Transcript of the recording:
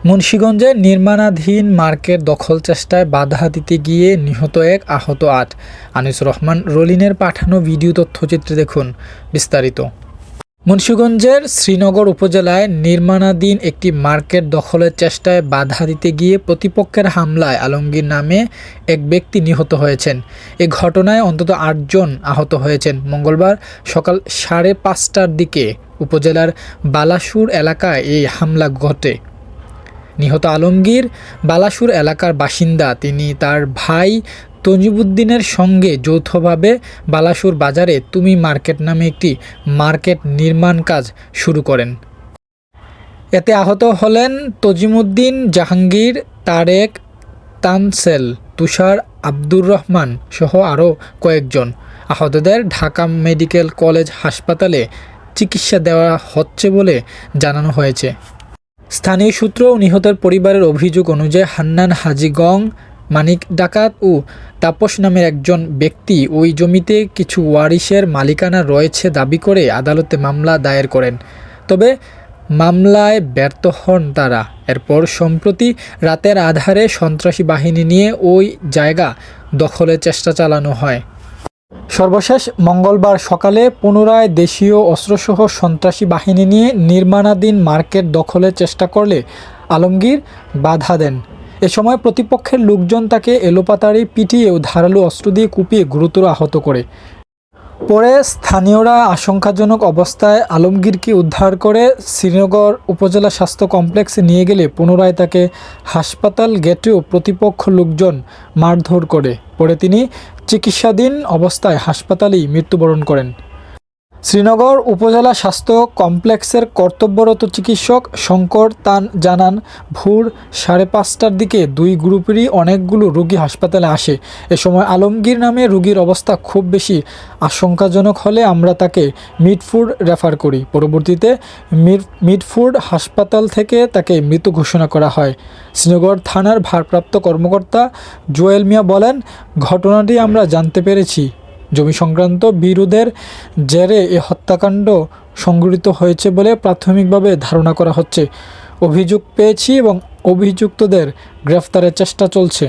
মুন্সিগঞ্জে নির্মাণাধীন মার্কেট দখল চেষ্টায় বাধা দিতে গিয়ে নিহত এক, আহত ৮। আনিসুর রহমান রলিনের পাঠানো ভিডিও তথ্যচিত্রে দেখুন বিস্তারিত। মুন্সিগঞ্জের শ্রীনগর উপজেলায় নির্মাণাধীন একটি মার্কেট দখলের চেষ্টায় বাধা দিতে গিয়ে প্রতিপক্ষের হামলায় আলমগীর নামে এক ব্যক্তি নিহত হয়েছেন। এ ঘটনায় অন্তত ৮ জন আহত হয়েছেন। মঙ্গলবার সকাল ৫:৩০টার দিকে উপজেলার বালাসুর এলাকায় এই হামলা ঘটে। নিহত আলমগীর বালাসুর এলাকার বাসিন্দা। তিনি তার ভাই তজিমুদ্দিনের সঙ্গে যৌথভাবে বালাসুর বাজারে তুমি মার্কেট নামে একটি মার্কেট নির্মাণ কাজ শুরু করেন। এতে আহত হলেন তজিমুদ্দিন, জাহাঙ্গীর, তারেক, তানসেল, তুষার, আব্দুর রহমান সহ আরও কয়েকজন। আহতদের ঢাকা মেডিকেল কলেজ হাসপাতালে চিকিৎসা দেওয়া হচ্ছে বলে জানানো হয়েছে। স্থানীয় সূত্র ও নিহতের পরিবারের অভিযোগ অনুযায়ী হান্নান হাজী গং, মানিক ডাকাত ও তাপস নামের একজন ব্যক্তি ওই জমিতে কিছু ওয়ারিশের মালিকানা রয়েছে দাবি করে আদালতে মামলা দায়ের করেন। তবে মামলায় ব্যর্থ হন তারা। এরপর সম্প্রতি রাতের আধারে সন্ত্রাসী বাহিনী নিয়ে ওই জায়গা দখলের চেষ্টা চালানো হয়। সর্বশেষ মঙ্গলবার সকালে পুনরায় দেশীয় অস্ত্রসহ সন্ত্রাসী বাহিনী নিয়ে নির্মাণাধীন মার্কেট দখলের চেষ্টা করলে আলমগীর বাধা দেন। এ সময় প্রতিপক্ষের লোকজন তাকে এলোপাতাড়ি পিটিয়ে ও ধারালো অস্ত্র দিয়ে কুপিয়ে গুরুতর আহত করে। পরে স্থানীয়রা আশঙ্কাজনক অবস্থায় আলমগীরকে উদ্ধার করে শ্রীনগর উপজেলা স্বাস্থ্য কমপ্লেক্সে নিয়ে গেলে পুনরায় তাকে হাসপাতাল গেটেও প্রতিপক্ষ লোকজন মারধর করে। পরে তিনি চিকিৎসাধীন অবস্থায় হাসপাতালেই মৃত্যুবরণ করেন। শ্রীনগর উপজেলা স্বাস্থ্য কমপ্লেক্সের কর্তব্যরত চিকিৎসক শঙ্কর তান জানান, ভোর ৫:৩০টার দিকে দুই গ্রুপেরই অনেকগুলো রোগী হাসপাতালে আসে। এ সময় আলমগীর নামে রোগীর অবস্থা খুব বেশি আশঙ্কাজনক হলে আমরা তাকে মিটফোর্ড রেফার করি। পরবর্তীতে মিটফোর্ড হাসপাতাল থেকে তাকে মৃত ঘোষণা করা হয়। শ্রীনগর থানার ভারপ্রাপ্ত কর্মকর্তা জুয়েল মিয়া বলেন, ঘটনাটি আমরা জানতে পেরেছি। জমি সংক্রান্ত বিরোধের জেরে এ হত্যাকাণ্ড সংঘটিত হয়েছে বলে প্রাথমিকভাবে ধারণা করা হচ্ছে। অভিযোগ পেয়েছি এবং অভিযুক্তদের গ্রেফতারের চেষ্টা চলছে।